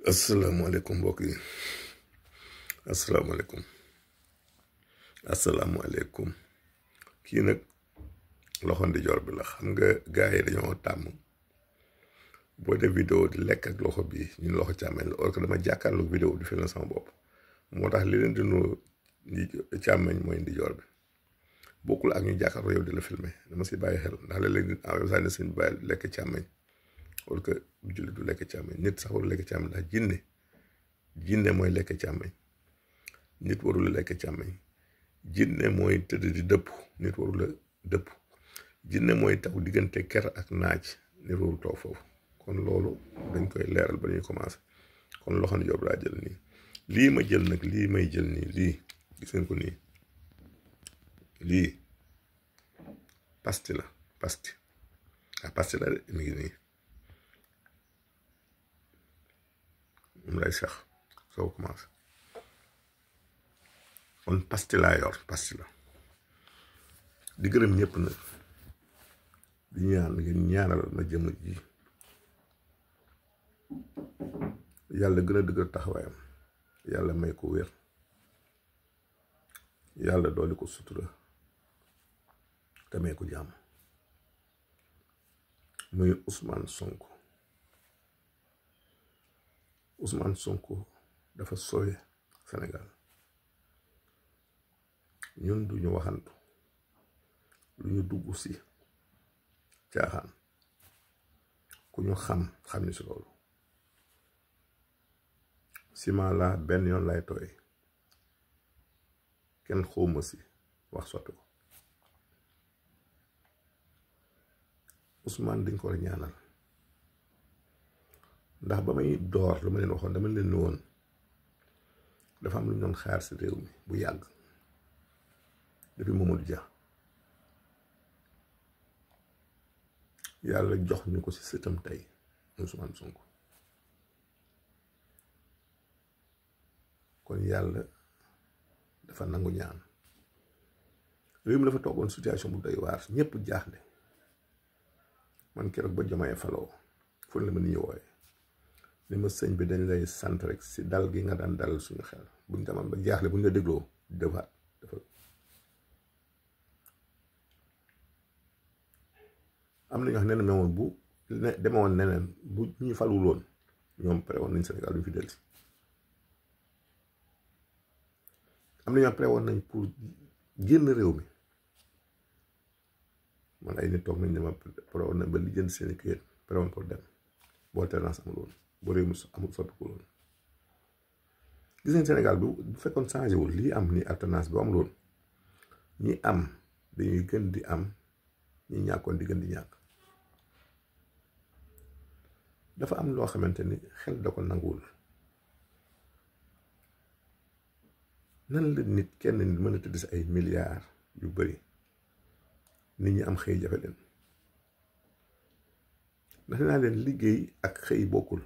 asalaamaaleykum mbokk yi asalaamaaleykum kii nag loxo ndijoor bi la. xam nga gars yi dañoo tàmm boo def vidéo di lekk ak loxo bi ñun loxo càmmeñ la or que dama jàkkaarloog vidéo di filmé sama bopp moo tax li leen di nu càmmeñ mooy ndijoor bi bokkul ak ñu jàkkaarloo yow di la filmé dama si bàyyi xel ndax léeg-léeg nit en ne suñu bàyyi lekk càmmeñ or que jullit du lekk càmmeñ nit sax waru lekk càmmeñ ndax jinne mooy lekk càmmeñ nit warula lekk càmmeñ jinne mooy tëdd di dëpp nit warula dëpp jinne mooy taw diggante ker ak naaj nit waru toog foofu kon loolu dañ koy leeral ba ñuy commencé kon loxo ndijoor laa jël nii lii ma jël nag lii may jël nii lii gis ngeen ko nii lii pasti la pasti la de mi ngi nii moom lay sax soo commencé kon pasti laa yor pasti la di gërëm ñëpp nag di ñaan ngeen ñaanal ma jëm ji yàlla gën a dëgër taxawaayam yàlla may ko wér yàlla dooli ko sutura te may ko jàmm muy Ousmane Sonko dafa sooye Sénégal ñun duñu waxantu lu ñu dugg si caaxaan ku ñu xam ni si loolu ciment la benn yoon lay tooy kenn xawma si wax sotti ko Ousmane dañ ko war a ñaanal ndax ba may door lu ma leen waxoon dama leen ni woon dafa am lu ñu doon xaar si réew mi bu yàgg depuis Mamadou Dia yàlla jox ñu ko si sëtam tey Ousmane Sonko kon yàlla dafa nangu ñaan réew mi dafa toogoon situation bu doy waar ñëpp jaaxle man keroog ba Diomaye faloo fu la ma ni ñu wooye ni ma sëñ bi dañ lay sant rek si dal gi nga daan dalal suñu xel buñ demoon ba jaaxle buñ la dégloo defaat dafa am na ñoo xam ne memoon bu demewoon neneen bu ñu falul woon ñoom pare woon nañ Sénégal duñ fi dellu si am na ñoo pare woon nañ pour génn réew mi man ay nit toog nañ dema pare woon nañ ba li jënd seen i këyit pare woon pour dem boo alternance amul woon boo réew mi amul soppiku woon gis ngeen Sénégal bu fekkoon changé wul lii am ni alternance bu amul woon ñi am dañuy gën di am ñi ñàkkoon di gën di ñàkk dafa am loo xamante ni xel da ko nanguwul nan la nit kenn nit mën a tëdd si ay milliards yu bari nit ñi am xëy jafe leen ndax naa leen liggéey ak xëy bokkul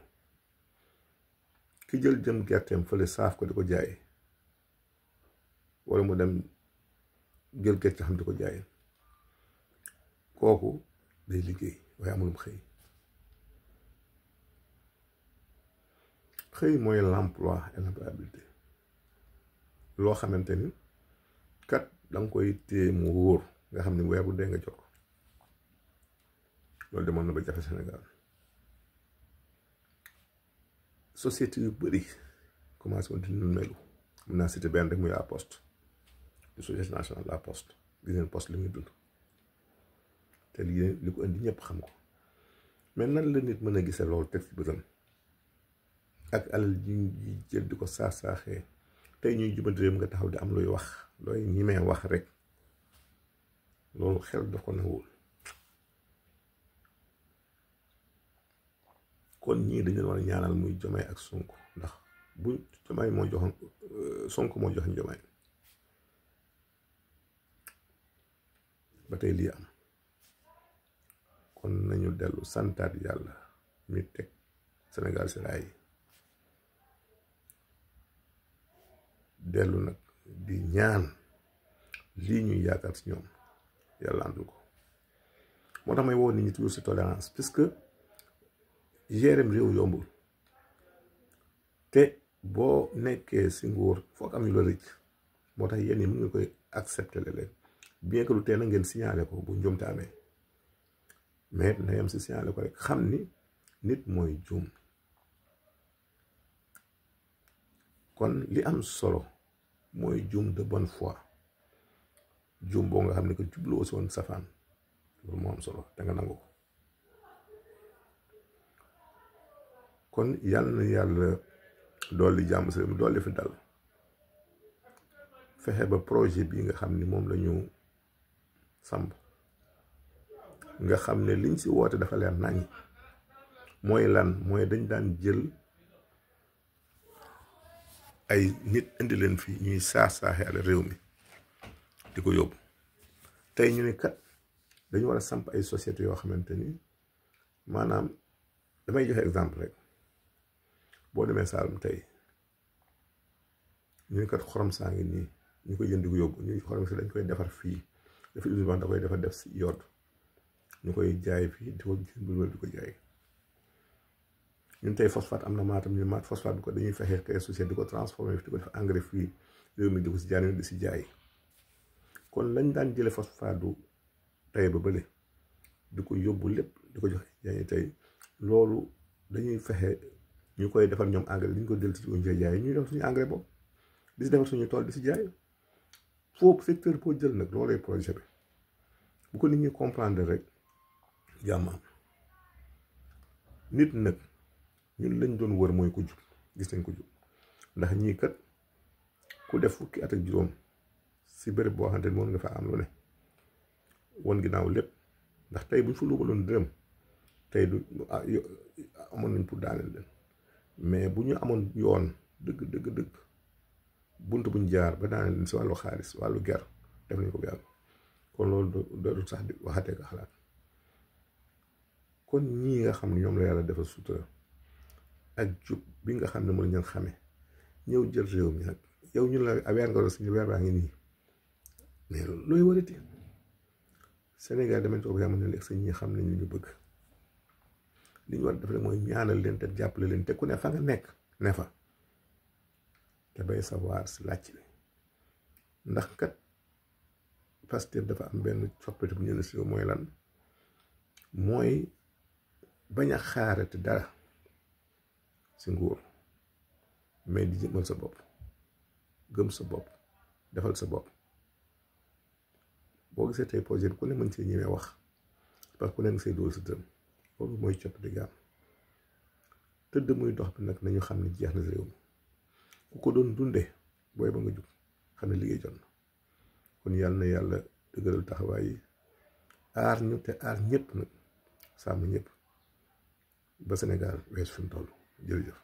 ki jël jëm gerteem fële saaf ko di ko jaay wala mu dem jël gerte xam di ko jaay kooku day liggéey waaye amulum xëy mooy l'emploi et l'employabilité loo xamante ni kat danga koy téye mu wóor nga xam ni weer bu dee nga jot ko loolu demoon na ba jafe Sénégal société yu bëri commencé woon di nu melu mun naa cité benn rek muy la poste de société nationale la poste gis ngeen poste li muy dund te li ko indi ñëpp xam ko mais nan la nit mën a gisee loolu teg ci bëtam ak alal ji jël di ko saaxee tey ñuy jubanti réew nga taxaw di am looy wax looy ñimee wax rek loolu xel daf ko nanguwul kon ñii dañu war a ñaanal muy Diomaye ak Sonko ndax bu Diomaye moo joxoon Sonko moo joxoon Diomaye ba tey lii am kon nañu dellu santaat yàlla mi teg Sénégal si raay yi dellu nag di ñaan lii ñuy yaakaar si ñoom yàlla àndul ko moo tax may woo nit ñi toujours si tolérance puisque gérém réew yombul te boo nekkee si nguur foog am yu la rëcc moo tax yéen ñi mën nga koy accepter leen bien que lu tee na ngeen signalé ko bu njuumte amee mais na yem si signalé ko rek xam ni nit mooy juum kon li am solo mooy juum de bonne foi juum boo nga xam ne que jubloo si woon safaan loolu moo am solo te nga nangu ko kon yàlla na yàlla dolli jàmm si mu dolli fi dal fexe ba projet bi nga xam ni moom la ñu samp nga xam ne liñ si woote dafa leer nañ mooy lan mooy dañ daan jël ay nit indi leen fii ñuy saax-saaxe al réew mi di ko yóbbu tey ñu ne kat dañu war a samp ay sociétés yoo xamante ni maanaam damay joxe exemple rek boo demee Saalum tey ñu ne kat xorom saa ngi nii ñu koy jënd di ko yóbbu ñu xorom si dañ koy defar fii dafa usine da koy defar def si yodd ñu koy jaay fii di ko di ko jaay ñun tey phosphate am na Matam ñu maat phosphate bi ko dañuy fexe kay société di ko transformé di ko def engrais fii réew mi di ko si jaay di si jaay kon lañ daan jële phosphate du tey ba bële di ko yóbbu lépp di ko joxe jaay tey loolu dañuy fexe ñu koy defar ñoom engrais dañ ko del si ñu jaay ñuy def suñu engrais boobu di si defar suñu tool di si jaay foofu secteur boo jël nag loolay projet bi bu ko nit ñi comprendre rek jàmm am nit nag ñun lañ doon wër mooy ko jub gis nañ ko jub ndax ñii kat ku def fukki at ak juróom si béréb boo xamante ne moom nga fa am lu ne won ginnaaw lépp ndax tey buñ fa luubaloon dërëm tey du amoon nañ pour daaneel leen mais bu ñu amoon yoon dëgg bunt buñ jaar ba daaneel leen si wàllu xaalis wàllu ger def nañ ko bu yàgg kon loolu dootul sax di waxatee ko xalaat kon ñii nga xam ne ñoom la yàlla defal sutura ak jub bi nga xam ne mooy ñan xame ñëw jël réew mi nag yow ñu la weer nga doon suñu weer baa ngi nii mais looy warati Sénégal damañ toog yaa mën ne léegi sa ñi xam nañ li ñu bëgg li ñu war def rek mooy ñaanal leen te jàppale leen te ku ne fa nga nekk ne fa te bay savoir si làcc bi ndax kat Pastef dafa am benn coppite bu ñu ne si mooy lan mooy bañ a xaarati dara si nguur mais di jëmal sa bopp gëm sa bopp defal sa bopp boo gisee tey projet bi ku ne mën see ñëwee wax parce que ku ne nga say dóor sa dërëm loolu mooy coppite gi am tëdd muy dox bi nag nañu xam ne jeex na réew mi ku ko doon dundee booy ba nga jug xam ne liggéey jot na kon yàlla na yàlla dëgëral taxawaay yi aar ñu te aar ñëpp nag sàmm ñëpp ba Sénégal weesu fi mu toll jërëjëf